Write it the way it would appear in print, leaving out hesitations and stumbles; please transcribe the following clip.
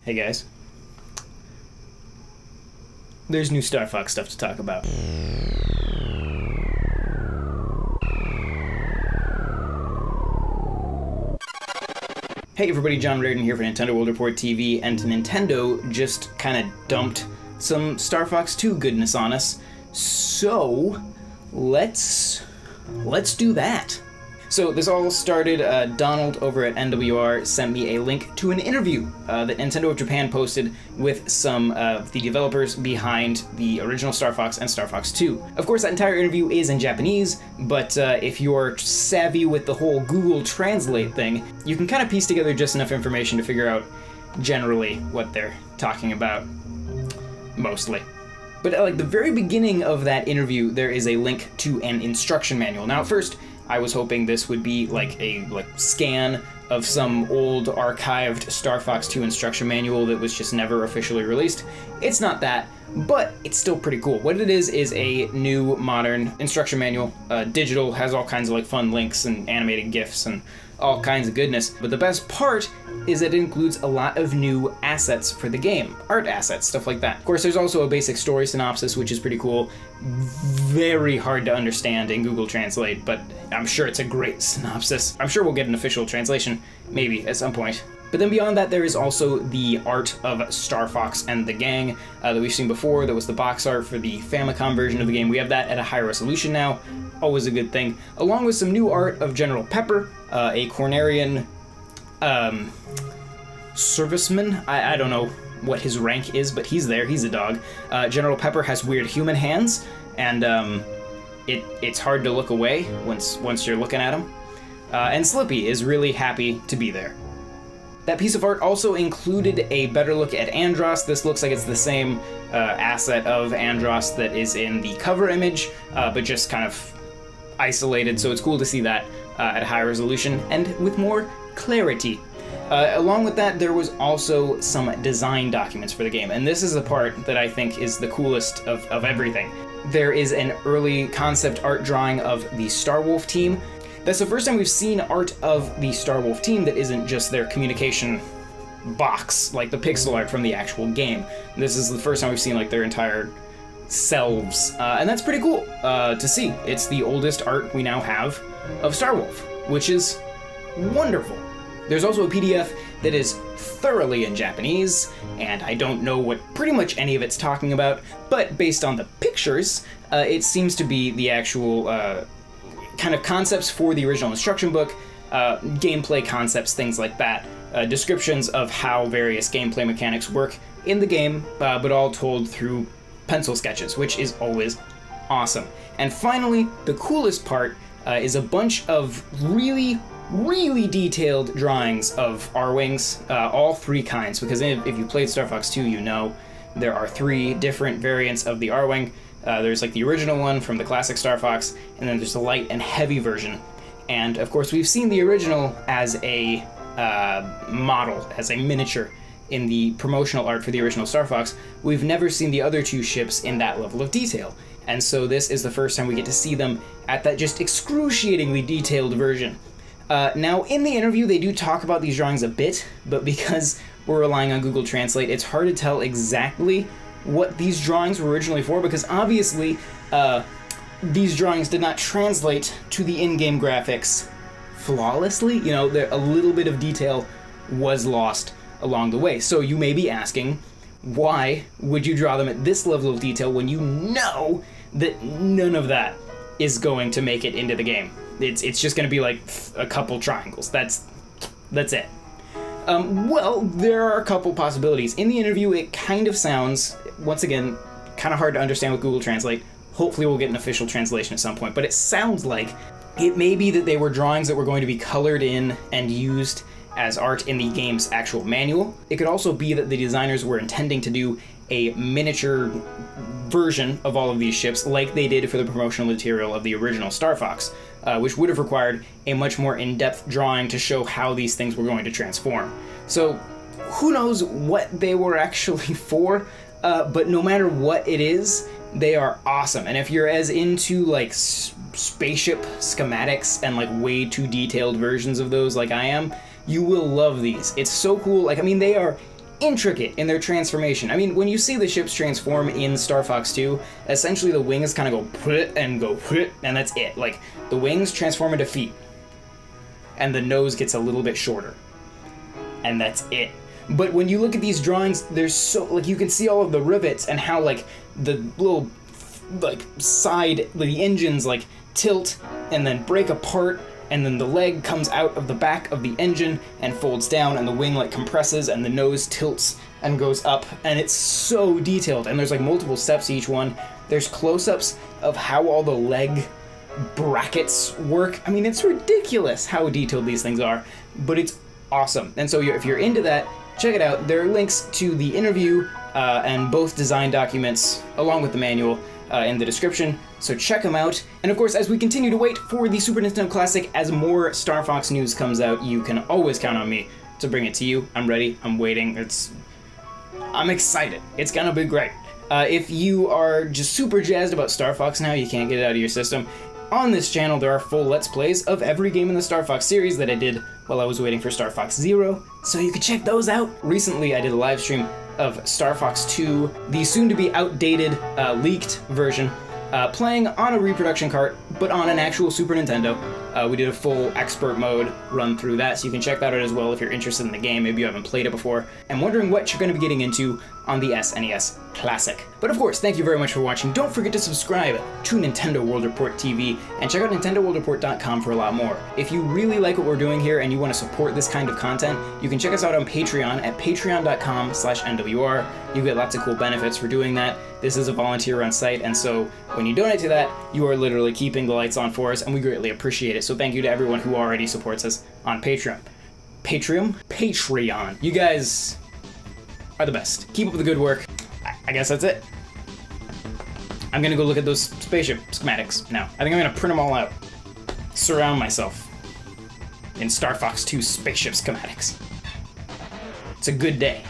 Hey guys. There's new Star Fox stuff to talk about. Hey everybody, John Reardon here for Nintendo World Report TV, and Nintendo just kind of dumped some Star Fox 2 goodness on us. So, let's do that. So this all started, Donald over at NWR sent me a link to an interview that Nintendo of Japan posted with some of the developers behind the original Star Fox and Star Fox 2. Of course, that entire interview is in Japanese, but if you're savvy with the whole Google Translate thing, you can kind of piece together just enough information to figure out generally what they're talking about, mostly. But at the very beginning of that interview, there is a link to an instruction manual. Now, at first, I was hoping this would be like a scan of some old archived Star Fox 2 instruction manual that was just never officially released. It's not that, but it's still pretty cool. What it is a new modern instruction manual. Digital, has all kinds of fun links and animated GIFs and all kinds of goodness. But the best part is that it includes a lot of new assets for the game. Art assets, stuff like that. Of course, there's also a basic story synopsis, which is pretty cool. Very hard to understand in Google Translate, but I'm sure it's a great synopsis. I'm sure we'll get an official translation, maybe, at some point. But then beyond that, there is also the art of Star Fox and the gang that we've seen before. That was the box art for the Famicom version of the game. We have that at a high resolution now, always a good thing. Along with some new art of General Pepper, a Cornerian serviceman. I don't know what his rank is, but he's there, he's a dog. General Pepper has weird human hands, and it's hard to look away once you're looking at him. And Slippy is really happy to be there. That piece of art also included a better look at Andross. This looks like it's the same asset of Andross that is in the cover image, but just kind of isolated, so it's cool to see that at high resolution and with more clarity. Along with that, there was also some design documents for the game, and this is the part that I think is the coolest of everything. There is an early concept art drawing of the Starwolf team. That's the first time we've seen art of the Starwolf team that isn't just their communication box, like the pixel art from the actual game. This is the first time we've seen their entire selves, and that's pretty cool to see. It's the oldest art we now have of Starwolf, which is wonderful. There's also a PDF that is thoroughly in Japanese, and I don't know what pretty much any of it's talking about, but based on the pictures, it seems to be the actual kind of concepts for the original instruction book, gameplay concepts, things like that, descriptions of how various gameplay mechanics work in the game, but all told through pencil sketches, which is always awesome. And finally, the coolest part is a bunch of really detailed drawings of Arwings, all three kinds, because if you played Star Fox 2, you know there are three different variants of the Arwing. There's the original one from the classic Star Fox, and then there's the light and heavy version. And of course, we've seen the original as a model, as a miniature in the promotional art for the original Star Fox. We've never seen the other two ships in that level of detail. And so this is the first time we get to see them at that just excruciatingly detailed version. Now, in the interview, they do talk about these drawings a bit, but because we're relying on Google Translate, it's hard to tell exactly what these drawings were originally for, because obviously these drawings did not translate to the in-game graphics flawlessly. You know, a little bit of detail was lost along the way. So you may be asking, why would you draw them at this level of detail when you know that none of that is going to make it into the game? It's just going to be a couple triangles. That's it. Well, there are a couple possibilities. In the interview, it kind of sounds, once again, kind of hard to understand with Google Translate. Hopefully we'll get an official translation at some point, but it sounds like it may be that they were drawings that were going to be colored in and used as art in the game's actual manual. It could also be that the designers were intending to do a miniature version of all of these ships like they did for the promotional material of the original Star Fox, which would have required a much more in-depth drawing to show how these things were going to transform. So who knows what they were actually for, but no matter what it is, they are awesome. And if you're as into spaceship schematics and way too detailed versions of those like I am, you will love these. It's so cool. I mean, they are intricate in their transformation. I mean, when you see the ships transform in Star Fox 2, essentially the wings kind of go put and go put, and that's it. Like, the wings transform into feet, and the nose gets a little bit shorter, and that's it. But when you look at these drawings, there's so, like, you can see all of the rivets and how, like, the little, like, side, the engines, like, tilt and then break apart, and then the leg comes out of the back of the engine and folds down, and the wing, like, compresses, and the nose tilts and goes up, and it's so detailed, and there's, like, multiple steps to each one. There's close-ups of how all the leg brackets work. I mean, it's ridiculous how detailed these things are, but it's awesome. And so if you're into that, check it out. There are links to the interview and both design documents, along with the manual, in the description, so check them out. And of course, as we continue to wait for the Super Nintendo Classic, as more Star Fox news comes out, you can always count on me to bring it to you. I'm ready, I'm waiting, I'm excited. It's gonna be great. If you are just super jazzed about Star Fox now, you can't get it out of your system, on this channel there are full Let's Plays of every game in the Star Fox series that I did while I was waiting for Star Fox Zero, so you can check those out. Recently I did a live stream of Star Fox 2, the soon-to-be outdated, leaked version, playing on a reproduction cart, but on an actual Super Nintendo. We did a full expert mode run through that, so you can check that out as well if you're interested in the game, maybe you haven't played it before, and wondering what you're going to be getting into on the SNES Classic. But of course, thank you very much for watching. Don't forget to subscribe to Nintendo World Report TV, and check out NintendoWorldReport.com for a lot more. If you really like what we're doing here and you want to support this kind of content, you can check us out on Patreon at patreon.com/NWR. You get lots of cool benefits for doing that. This is a volunteer-run site, and so when you donate to that, you are literally keeping the lights on for us, and we greatly appreciate it. So thank you to everyone who already supports us on Patreon. Patreon. You guys are the best. Keep up the good work. I guess that's it. I'm gonna go look at those spaceship schematics now. I think I'm gonna print them all out. Surround myself in Star Fox 2 spaceship schematics. It's a good day.